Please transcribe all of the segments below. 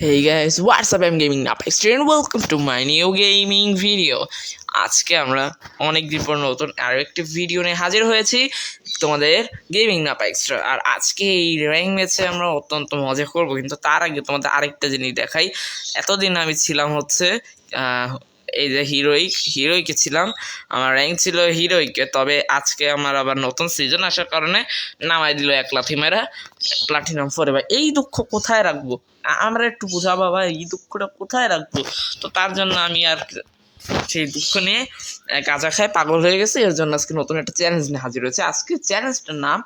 Hey guys, what's up? I'm Gaming Apex and welcome to my new gaming video. আজকে আমরা অনেক দিন পর নতুন আরো একটি ভিডিও নিয়ে হাজির হয়েছি তোমাদের গেমিং আপাইক্সট্রা। আর আজকে এই র্যাঙ্ক ম্যাচে আমরা অত্যন্ত মজা করব, কিন্তু তার আগে তোমাদের আরেকটা জিনিস দেখাই। এতদিন আমি ছিলাম হচ্ছে এই যে হিরোইকে ছিলাম, আমার র্যাঙ্ক ছিল হিরোইকে। তবে আজকে আমার আবার নতুন সিজন আসার কারণে নামাই দিল এক লাথি মেরা প্লাটিনাম ফরএভার। এই দুঃখ কোথায় রাখবো? আমরা একটু বুঝা বাবা, এই দুঃখটা কোথায় রাখবো? তো তার জন্য আমি আর সেই দুঃখ নিয়ে গাঁজা খায় পাগল হয়ে গেছে। এর জন্য আজকে নতুন একটা চ্যালেঞ্জ নিয়ে হাজির হয়েছে। আজকে চ্যালেঞ্জটার নাম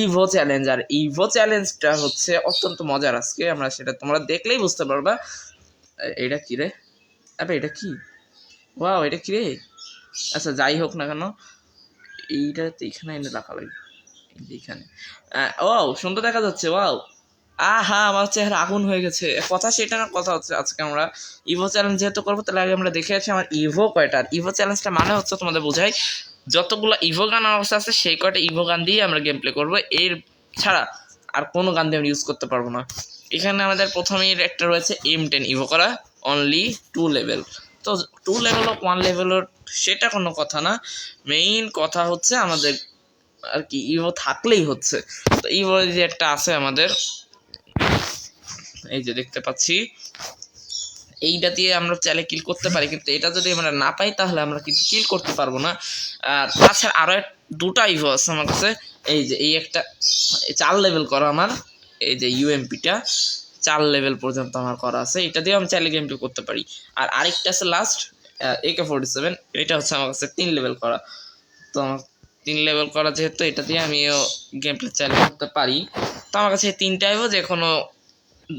ইভো চ্যালেঞ্জ। আর ইভো চ্যালেঞ্জটা হচ্ছে অত্যন্ত মজার। আজকে আমরা সেটা তোমরা দেখলেই বুঝতে পারবা। এটা কি রে? আরে এটা কি? ওয়াও, এটা কি রে? আচ্ছা যাই হোক না কেন, এইটা তো এখানে এনে রাখা লাগবে, এইখানে। ও সুন্দর দেখা যাচ্ছে। ওয়াও, আহা আমার চেহারা আগুন হয়ে গেছে। কথা সেটা না, কথা হচ্ছে আজকে আমরা ইভো চ্যালেঞ্জ যেহেতু করবো, তাহলে আগে আমরা দেখে আছি আমার ইভো কয়টা। আর ইভো চ্যালেঞ্জটা মানে হচ্ছে তোমাদের বোঝাই, যতগুলো ইভো গান অবস্থা আছে সেই কয়টা ইভো গান দিয়ে আমরা গেম প্লে করবো। এর ছাড়া আর কোনো গান দিয়ে আমরা ইউজ করতে পারবো না। এখানে আমাদের প্রথমেই একটা রয়েছে M10 ইভো করা, অনলি 2 লেভেল। তো 2 লেভেল হোক 1 লেভেল হোক সেটা কোনো কথা না, মেইন কথা হচ্ছে আমাদের আর কি ইভো থাকলেই হচ্ছে। তো ইভো যে একটা আছে আমাদের, এই যে দেখতে পাচ্ছি, এইটা দিয়ে আমরা চাইলে কিল করতে পারি, কিন্তু এটা যদি আমরা না পাই তাহলে আমরা কিন্তু কিল করতে পারবো না। আর তাছাড়া আরও দুটা ইভো আছে আমার কাছে। এই যে এই একটা 4 লেভেল করা আমার, এই যে ইউএমপিটা 4 লেভেল পর্যন্ত আমার করা আছে, এটা দিয়ে আমি চাইলে গেম প্লে করতে পারি। আর আরেকটা আছে লাস্ট AK-47, এটা হচ্ছে আমার কাছে 3 লেভেল করা। তো আমার 3 লেভেল করা যেহেতু, এটা দিয়ে আমিও গেম প্লে চাইলে করতে পারি। তো আমার কাছে তিনটা ইভো, যে কোনো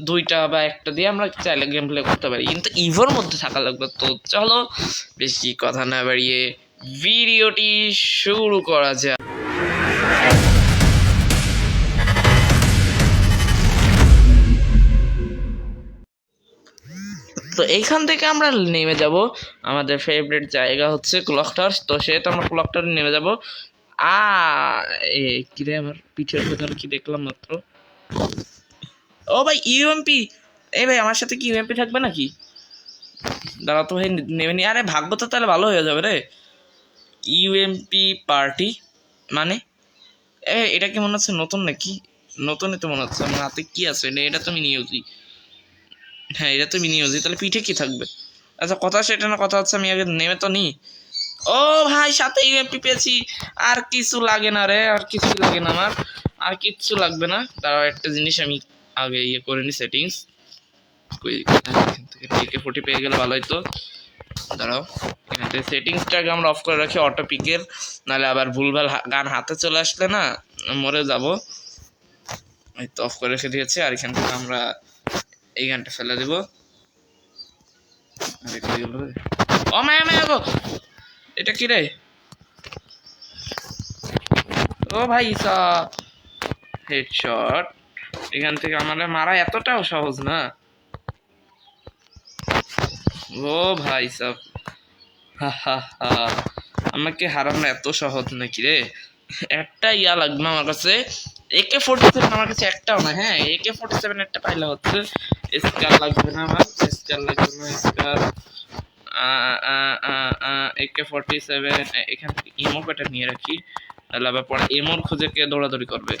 দুইটা বা একটা দিয়ে আমরা চাইলে গেম প্লে করতে পারি, কিন্তু ইভোর মধ্যে থাকা লাগবে। তো চলো বেশি কথা না বাড়িয়ে ভিডিওটি শুরু করা যাক। তো এইখান থেকে আমরা নেমে যাব, আমাদের ফেভারিট জায়গা হচ্ছে ক্লক টাওয়ার। তো সেহেতু আমরা ক্লক টাওয়ারে নেমে যাব। কি রে, আমার পিঠের ভেতরে কি দেখলাম মাত্র? ও ভাই ইউএমপি! এই ভাই আমার সাথে কি ইউএমপি থাকবে নাকি? দাঁড়া তো ভাই, নেমে নি। আরে ভাগ্য তো তাহলে ভালো হয়ে যাবে রে। ইউএমপি পার্টি মানে এটা কি মনে হচ্ছে নতুন নাকি? নতুনই তো মনে হচ্ছে। আমার হাতে কি আছে? এটা তো মিনি ইউজি। হ্যাঁ, এটা তো মিনি ইউজি। তাহলে পিঠে কি থাকবে? আচ্ছা কথা সেটা না, কথা হচ্ছে আমি আগে নেমে তো নি। ও ভাই, সাথে ইউএমপি পেয়েছি। আর কিছু লাগে না রে, আর কিছু লাগে না আমার, আর কিচ্ছু লাগবে না। দাঁড়াও একটা জিনিস আমি আগে করে নি, সেটিংস। AK-40 পেয়ে গেলে ভালো হতো। দাঁড়াও, এখান থেকে সেটিংসটাকে আমরা অফ করে রাখি অটো পিকের, নাহলে আবার ভুলভাল গান হাতে চলে আসলে না মরে যাব। এই তো অফ করে রেখে দিয়েছি। আর এখান থেকে আমরা এই গানটা ফেলে দেবো। ও মায়া মায়া গো, এটা কি রে? ও ভাই হেডশট। এখান থেকে আমাদের মারা এতটাও সহজ না। ও ভাই সাব, আমাকে হারানো এত সহজ নাকি রে? একটা ইয়া লাগবে আমার কাছে, AK-47 আমার কাছে একটাও না। হ্যাঁ, AK-47 একটা পাইলে হচ্ছে। স্কার লাগবে না আমার, স্কার লাগবে না, স্কার। AK-47 এখান থেকে ইমো কয়টা নিয়ে রাখি, তাহলে আবার পরে এমোর খুঁজে কে দৌড়াদৌড়ি করবে?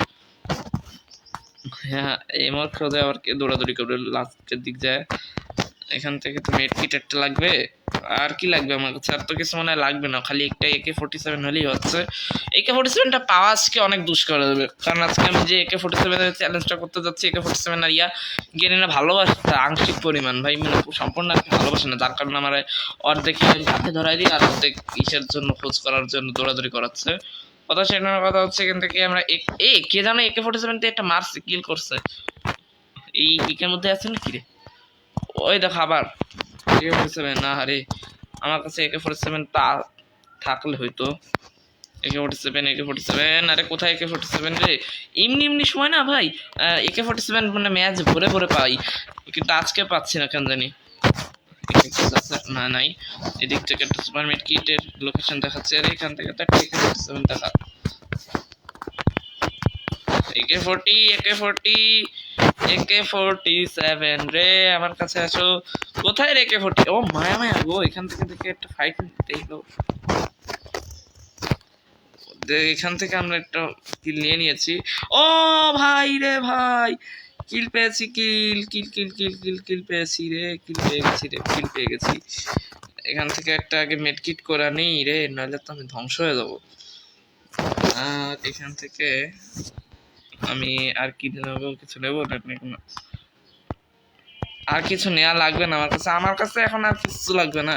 হ্যাঁ, এমোর খুঁজে আবার কে দৌড়াদৌড়ি করবে লাস্টের দিক যায়। এখান থেকে তো মেড কিট একটা লাগবে। আর কি লাগবে আমার কাছে? আর তো কিছু মনে লাগবে না, খালি একটা AK-47 হলেই হচ্ছে। AK-47টা পাওয়া আজকে অনেক দুষ্কর হবে, কারণ আজকে আমি যে AK-47 এর চ্যালেঞ্জটা করতে যাচ্ছি, AK-47 আর ইয়া গেনিনা ভালোবাসে আংশিক পরিমাণ, ভাই মানে সম্পূর্ণ আর কি ভালোবাসে না। যার কারণে আমার অর্ধেক হাতে ধরাই দিই, আর অর্ধেক ইসের জন্য খোঁজ করার জন্য দৌড়াদৌড়ি করাচ্ছে। কথা সেটার কথা হচ্ছে, এখান থেকে আমরা কে জানো AK-47 দিয়ে একটা মারছে, কিল করছে। এই পিকের মধ্যে আছে নাকি রে? ওই দেখো আবার AK-47। না আরে, আমার কাছে AK-47 তা থাকলে হয়তো। AK-47 আরে কোথায় AK-47 রে? এমনি সময় না ভাই, AK-47 মানে ম্যাচ ভরে ভরে পাই, কিন্তু আজকে পাচ্ছি না কেন জানি। না নাই, এদিক থেকে একটা সুপার মিড কিটের লোকেশন দেখাচ্ছে, আর এখান থেকে তো একটা AK-47 দেখা। AK-40 AK-47 রে আমার কাছে আসো। কোথায় রে AK-40? ও মায়া মায়া গো, এখান থেকে দেখে একটা ফাইট দেখলো। এখান থেকে আমরা একটা কিল নিয়ে নিয়েছি। ও ভাই রে ভাই, কিল পেয়েছি, কিল কিল কিল কিল কিল কিল পেয়েছি রে, কিল পেয়ে গেছি রে, কিল পেয়ে গেছি। এখান থেকে একটা আগে মেডকিট করা নেই রে, নাহলে তো আমি ধ্বংস হয়ে যাবো। আর এখান থেকে আমি আর কি নেবো, কিছু নেবো না, আর কিছু নেওয়া লাগবে না আমার কাছে এখন আর কিছু লাগবে না,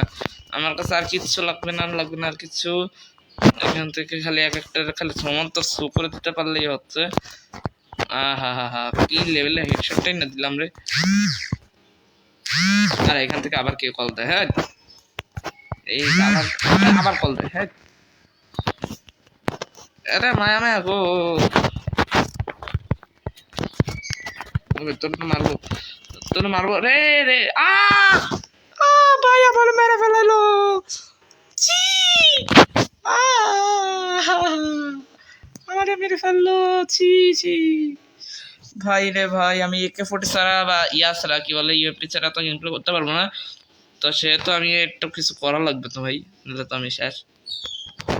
আমার কাছে আর কিচ্ছু লাগবে না আর কিছু। এখান থেকে খালি এক একটা খালি সমন্ত শো করে দিতে পারলেই হচ্ছে। আহা হা হা, কি লেভেলে হেডশটটাই না দিলাম রে। আর এখান থেকে আবার কে কল দেয়? হ্যাঁ এই আবার কল দেয়। হ্যাঁ আরে মায়া মায়া গো, তোর মারবো রে রে। আ ভাই আমার মেরে ফেলাইলো। ছি আমারে মেরে ফেললো, ছি ছি। ভাই রে ভাই, আমি AK-40 ছাড়া বা ইয়া ছাড়া কি বলে ইউএমপি ছাড়া তো গেমপ্লে করতে পারবো না। তো সেহেতু আমি একটু কিছু করা লাগবে তো ভাই, নাহলে তো আমি শেষ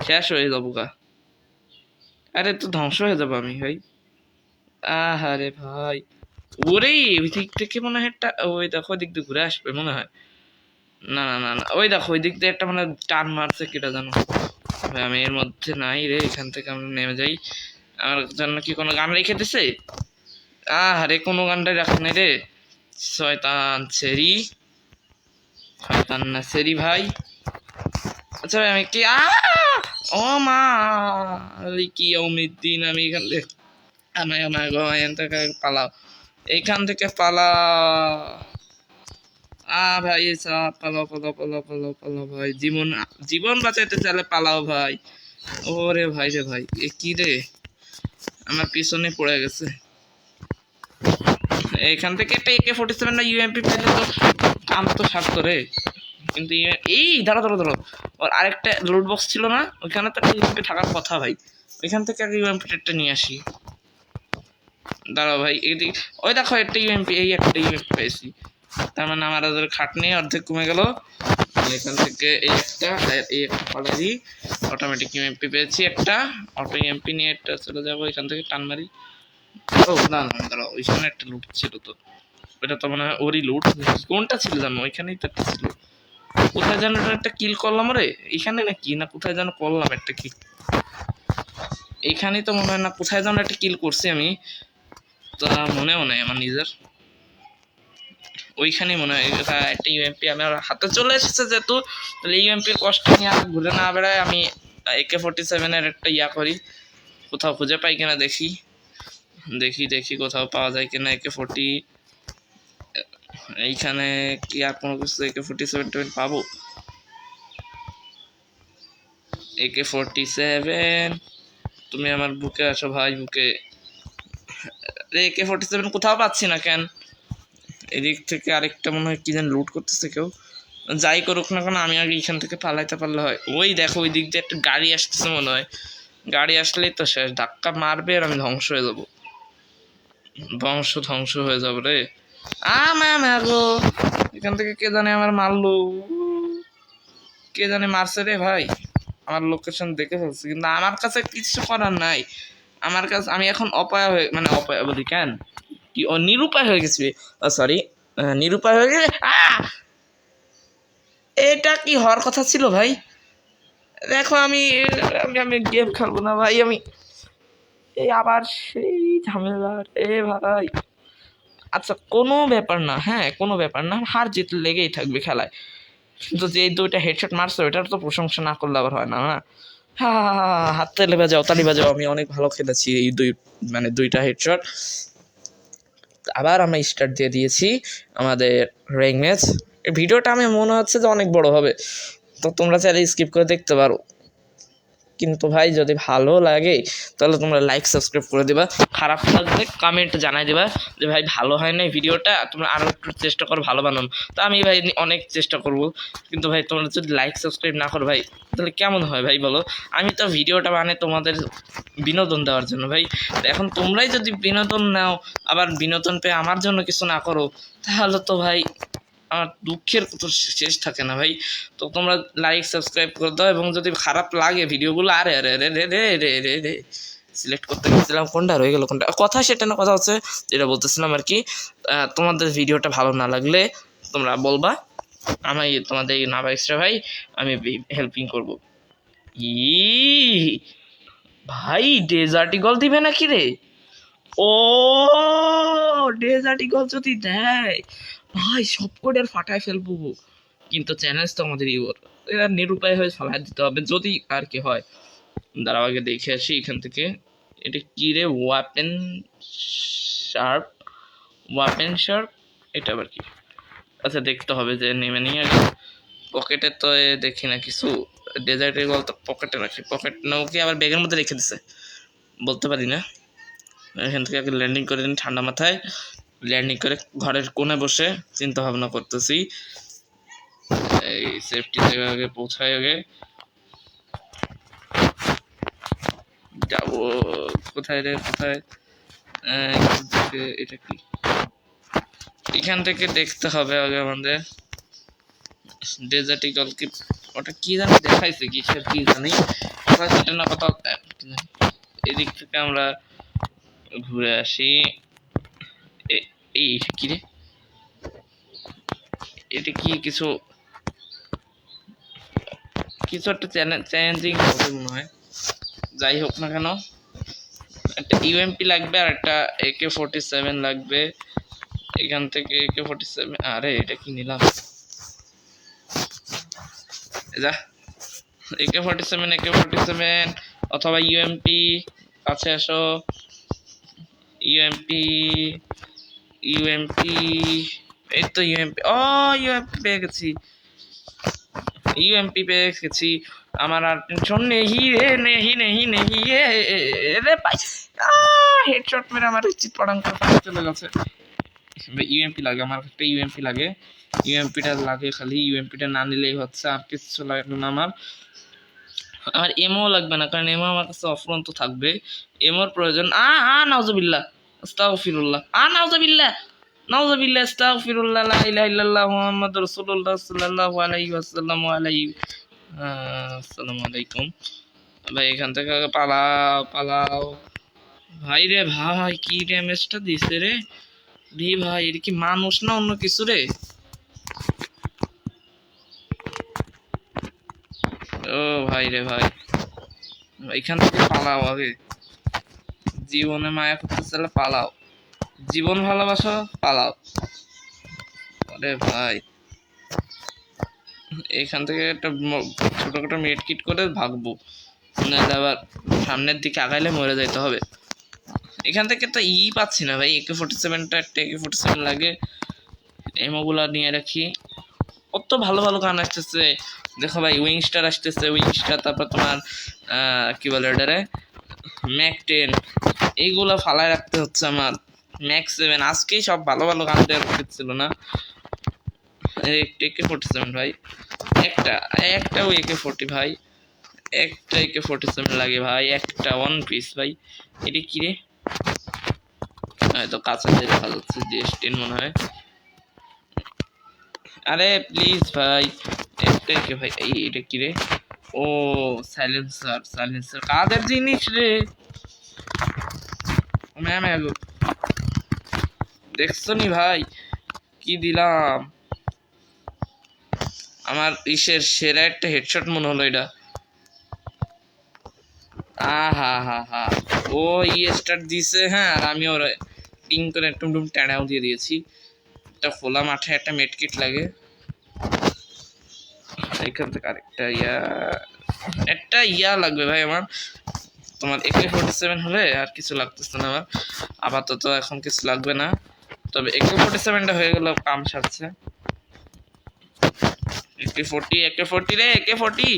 শেষ হয়ে যাবো গা। আরে তো ধ্বংস হয়ে যাবো আমি ভাই। আহারে ভাই, ওরে ওই দিক থেকে মনে হয় একটা, ওই দেখো ওই দিক দিয়ে ঘুরে আসবে মনে হয়। না না না না, ওই দেখো ওই দিক দিয়ে একটা মানে টান মারছে, কেটা জানো ভাই। আমি এর মধ্যে নাই রে, এখান থেকে আমরা নেমে যাই। আমার জন্য কি কোনো গান রেখে দিছে? আরে কোনো গানটাই রাখে নাই রে। শয়তান সেরি, শয়তান না সেরি ভাই। আচ্ছা ভাই আমি কি ও মা কি অমিদ্দিন, আমি এখান থেকে আমার আমার গো এখান থেকে পালাও, এইখান থেকে পালাও। ভাই সব পালাও পালাও পালাও পালাও পালাও ভাই, জীবন জীবন বাঁচাইতে চাইলে পালাও ভাই। ওরে ভাই রে ভাই, এ কি রে, আমার পিছনে পড়ে গেছে। এখান থেকে একটা AK-47 না ইউএমপি পেলে তো কাম তো সারতো রে। কিন্তু এই দাঁড়া দাঁড়া দাঁড়া, ওর আরেকটা লুট বক্স ছিল না, ওইখানে তো একটা ইউএমপি থাকার কথা ভাই। ওইখান থেকে আগে ইউএমপিটা নিয়ে আসি। দাঁড়াও ভাই, এদিকে ওই দেখো একটা ইউএমপি, এই একটা ইউএমপি পেয়েছি। তার মানে আমার খাটনি অর্ধেক কমে গেল। এখান থেকে এই একটা পালারি অটোমেটিক ইউএমপি পেয়েছি একটা। অটো ইউএমপি নিয়ে একটা চলে যাবো, এখান থেকে টান মারি। ও না না দাঁড়াও, ওইখানে একটা লুট ছিল তো, ওইটা তো মনে হয় ওরই লুট। কোনটা ছিল জানো, ওইখানেই তো একটা ছিল। কোথায় যেন একটা কিল করলাম রে, এইখানে না কি না কোথায় যেন করলাম একটা কিল, এইখানেই তো মনে হয় না কোথায় যেন একটা কিল করছি আমি, তা মনেও নেই আমার নিজের। ওইখানেই মনে হয় একটা ইউএমপি আমার হাতে চলে এসেছে যেহেতু, তাহলে ইউএমপির কষ্ট নিয়ে আর ঘুরে না বেড়ায় আমি AK-47 একটা ইয়া করি, কোথাও খুঁজে পাই কিনা দেখি দেখি দেখি কোথাও পাওয়া যায় কিনা AK-40। এইখানে কি আর কোনো কিছু AK-47 পাবো? AK-47 তুমি আমার বুকে আসো ভাই, বুকে। AK-47 কোথাও পাচ্ছি না কেন? এদিক থেকে আরেকটা মনে হয় কি যেন লুট করতেছে কেউ। যাই করুক না কেন আমি আগে এখান থেকে পালাইতে পারলে হয়। ওই দেখো ওই দিক দিয়ে একটা গাড়ি আসতেছে মনে হয়, গাড়ি আসলেই তো শেষ, ধাক্কা মারবে আর আমি ধ্বংস হয়ে যাবো, ধ্বংস হয়ে যাবো রে। গো, এখান থেকে কে জানে আমার মারলো, কে জানে মারছে রে ভাই। আমার লোকেশন দেখে ফেলছে, কিন্তু আমার কাছে কিছু করার নাই। আমার কাছে আমি এখন অপায় হয়ে, মানে অপায় বলি কেন, কি নিরুপায় হয়ে গেছি, সরি নিরুপায় হয়ে গেছে। এটা কি হওয়ার কথা ছিল ভাই? দেখো আমি আমি আমি গেম খেলবো না ভাই, আমি এই আবার সেই ঝামেলা এ ভাই। আচ্ছা কোনো ব্যাপার না, হ্যাঁ কোনো ব্যাপার না, হার জিত লেগেই থাকবে খেলায়। কিন্তু যে দুইটা হেডশট মারছো এটার তো প্রশংসা না করলে আবার হয় না না। হ্যাঁ হাত তালি বাজাও তালি বাজাও, আমি অনেক ভালো খেলেছি এই দুইটা হেডশট। আবার আমরা স্টার্ট দিয়ে দিয়েছি আমাদের র্যাঙ্ক ম্যাচ। এই ভিডিওটা আমি মনে হচ্ছে যে অনেক বড় হবে, তো তোমরা চাইলে স্কিপ করে দেখতে পারো। কিন্তু ভাই যদি ভালো লাগে তাহলে তোমরা লাইক সাবস্ক্রাইব করে দিবা, খারাপ লাগলে কমেন্ট জানাই দিবা যে ভাই ভালো হয় না ভিডিওটা, তোমরা আরও একটু চেষ্টা করো ভালো বানানো। তো আমি ভাই অনেক চেষ্টা করব, কিন্তু ভাই তোমরা যদি লাইক সাবস্ক্রাইব না করো ভাই তাহলে কেমন হয় ভাই বলো? আমি তো ভিডিওটা বানাই তোমাদের বিনোদন দেওয়ার জন্য ভাই। এখন তোমরাই যদি বিনোদন নাও আবার বিনোদন পেয়ে আমার জন্য কিছু না করো তাহলে তো ভাই আমার দুঃখের তো শেষ থাকে না ভাই। তো তোমরা লাইক সাবস্ক্রাইব করে দাও, এবং যদি খারাপ লাগে ভিডিওগুলো আরে আরে রে রে রে রে রে রে সিলেক্ট করতে গেছিলাম কোনটা রয়ে গেল কোনটা কথা, সেটা না কথা হচ্ছে যেটা বলতেছিলাম আর কি। তোমাদের ভিডিওটা ভালো না লাগলে তোমরা বলবা, আমি তোমাদের নাবা এক্সট্রা ভাই আমি হেল্পিং করব। ভাই ডেজার্ট ইগল দিবে নাকি রে? ও ডেজার্ট ইগল যদি দেয় ভাই সব কোড আর ফাটায় ফেলবো, কিন্তু চ্যালেঞ্জ তো আমাদের ইওর, এরা নিরুপায় হয়ে ফালাই দিতে হবে যদি আর কি হয়। দাঁড়াও আগে দেখে আসি এখান থেকে, এটা কি রে? ওয়াপেন শার্প এটা আবার কি? আচ্ছা দেখতে হবে যে নেমে নিয়ে আগে পকেটে তো দেখি না কিছু। ডেজার্ট ইগল তো পকেটে রাখি, পকেট নাও কি আবার ব্যাগের মধ্যে রেখে দিছে বলতে পারি না। এখান থেকে আগে ল্যান্ডিং করে দিন ঠান্ডা মাথায়, ল্যান্ডিং করে ঘরের কোণে বসে চিন্তা ভাবনা করতেছি এই সেফটি জায়গা আগে পৌঁছায়, আগে যাবো কোথায় রে কোথায়? এটা কি? এখান থেকে দেখতে হবে আগে আমাদের ডেজার্ট ইগল কি ওটা কি জানি দেখাইছে কিসের কি জানি, সেটা না কথা। এদিক থেকে আমরা ঘুরে আসি। এইটা কি রে? এটা কি কিছু কিছু একটা চ্যালেঞ্জিং হবে মনে হয়। যাই হোক না কেন, একটা ইউএমপি লাগবে আর একটা AK-47 লাগবে। এখান থেকে AK-47, আরে এটা কি নিলাম? যা AK-47 অথবা ইউএমপি কাছে আসো। ইউএমপি এই তো ইউএমপি, ও ইউএমপি পেয়ে গেছি। আমার আর টেনশন নেহি রে, নেহি রে ভাই। হেডশট মেরে আমার চিৎ পড়াং করে চলে গেছে। ইউএমপি লাগে, আমার একটা ইউএমপি লাগে। ইউএমপিটা লাগে খালি, ইউএমপিটা না নিলেই হচ্ছে, আর কিছু লাগবে না আমার। আমার এমও লাগবে না, কারণ এমও আমার কাছে অফুরন্ত থাকবে। এমওর প্রয়োজন নাউজুবিল্লাহ আস্তাগফিরুল্লাহ নাউজুবিল্লাহ আস্তাগফিরুল্লাহ লা ইলাহা ইল্লাল্লাহ মুহাম্মাদুর রাসূলুল্লাহ সাল্লাল্লাহু আলাইহি ওয়াসাল্লাম আসসালামু আলাইকুম। ভাই এখান থেকে পালাও ভাই রে ভাই, কি ড্যামেজটা দিছে রে ভাই, এটা কি মানুষ না অন্য কিছু রে? ও ভাই রে ভাই, এখান থেকে পালাও আগে, জীবনে মায়া করতে চাইলে পালাও, জীবন ভালোবাসো পালাও। আরে ভাই এখান থেকে একটা ছোটখাটো মেড কিট করে ভাগবো, নাহলে আবার সামনের দিকে আগাইলে মরে যাইতে হবে। এখান থেকে তো পাচ্ছি না ভাই, AK-47টা একটা AK-47 লাগে। এমোগুলা নিয়ে রাখি। কত ভালো ভালো গান আসতেছে দেখো ভাই, উইংস্টার আসতেছে, তারপর তোমার কি বলে এটারে ম্যাক-10, এইগুলা ফালায় রাখতে হচ্ছে আমার। ম্যাক-7 আজকেই সব ভালো ভালো গান দেওয়ার উচিত ছিল না। AK-47 ভাই, একটা AK-40 ভাই, একটা AK-47 লাগে ভাই, একটা ওয়ান পিস ভাই। এটা কি রে? হয়তো কাঁচা দিয়ে দেখা যাচ্ছে, DS-10 মনে হয়। আরে প্লিজ ভাই একটা ভাই, এটা কি রে? ও সাইলেন্সার কাদের জিনিস রে? ম্যাম দেখছো নি ভাই কি দিলাম? আমার সেরা একটা হেডশট মনে হলো এটা। হা ও স্টার্ট দিছে, হ্যাঁ, আর আমি ওর টিং করে টুমটুম ট্যাড়াও দিয়ে দিয়েছি। একটা খোলা মাঠে একটা মেডকিট লাগে, এখান থেকে আরেকটা একটা লাগবে ভাই আমার। তোমার AK-47 হলে আর কিছু লাগতেছে না আমার আপাতত, এখন কিছু লাগবে না। তবে AK-47টা হয়ে গেল কাম সারছে। AK-40 রে AK-40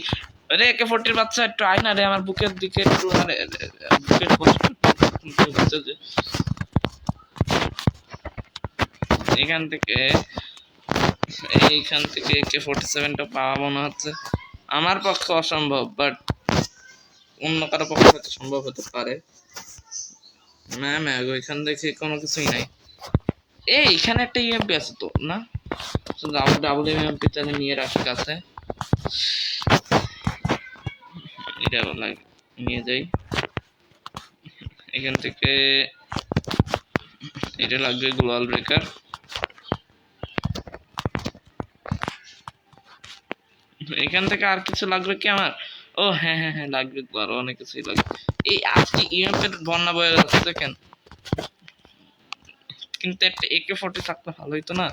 আরে AK-40 বাচ্চা একটু আয় না রে আমার বুকের দিকে একটু, মানে বুকের কষ্ট হচ্ছে যে এইখান থেকে AK-47টা পাওয়া মনে হচ্ছে আমার পক্ষে অসম্ভব, বাট অন্য কারো পক্ষে হয়তো সম্ভব হতে পারে। ম্যাম এখান দেখে কোনো কিছুই নাই। এইখানে একটা ইউএমপি আছে তো না, ডাবল ইউএমপি তাহলে নিয়ে রাখি কাছে, এটা নিয়ে যাই। এখান থেকে এটা লাগবে গ্লোবাল ব্রেকার। এখান থেকে আর কিছু লাগবে কি আমার? ও হ্যাঁ হ্যাঁ হ্যাঁ লাগবে তো, আরো অনেক কিছুই লাগবে। এই আজকে ইউএমপির বন্যা বয়ে যাচ্ছে দেখেন, কিন্তু একটা AK-40 থাকলে ভালো হইতো না,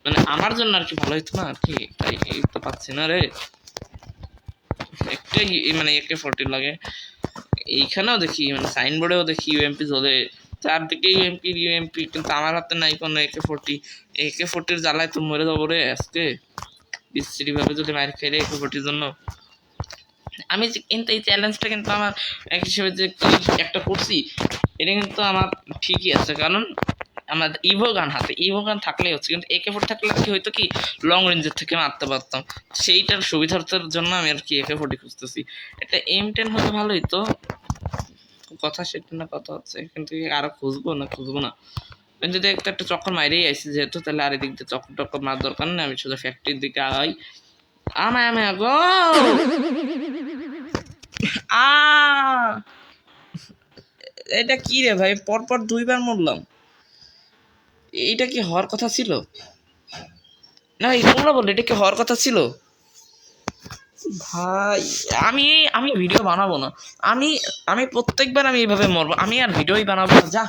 মানে আমার জন্য আর কি ভালো হইতো না আর কি, তাই এই তো পাচ্ছি না রে। একটাই মানে AK-40 লাগে। এইখানেও দেখি, মানে সাইনবোর্ডেও দেখি ইউএমপি জ্বলে, চারদিকে ইউএমপি, কিন্তু আমার হাতে নাই কোনো AK-40। AK-40 জ্বালায় তো মরে যাবো রে আজকে, বিশ্রী ভাবে যদি মার খাই রে AK-40 জন্য। আমি কিন্তু এই চ্যালেঞ্জটা কিন্তু আমার এক হিসেবে যে একটা করছি, এটা কিন্তু আমার ঠিকই আছে, কারণ আমার ইভো গান থাকলেই হচ্ছে, কিন্তু AK-40 থাকলে কি হয়তো কি লং রেঞ্জের থেকে মারতে পারতাম, সেইটার সুবিধার্থের জন্য আমি আর কি AK-40 খুঁজতেছি। এটা M10 হলে ভালোই তো, কথা সেটা না, কথা হচ্ছে কিন্তু আরো খুঁজবো না যদি একটা চক্কর মাইরেই আইসি যেহেতু, তাহলে আর এদিক দিয়ে চক্কর মার দরকার নেই, আমি শুধু ফ্যাক্টরির দিকে আগাই। আমি গো আ এটা কি রে ভাই, পরপর দুইবার মরলাম, এইটা কি হওয়ার কথা ছিল? না তোমরা বললে এটা কি হওয়ার কথা ছিল? ভাই আমি আমি ভিডিও বানাবো না, আমি আমি প্রত্যেকবার আমি এইভাবে মরবো, আমি আর ভিডিওই বানাবো না, যা।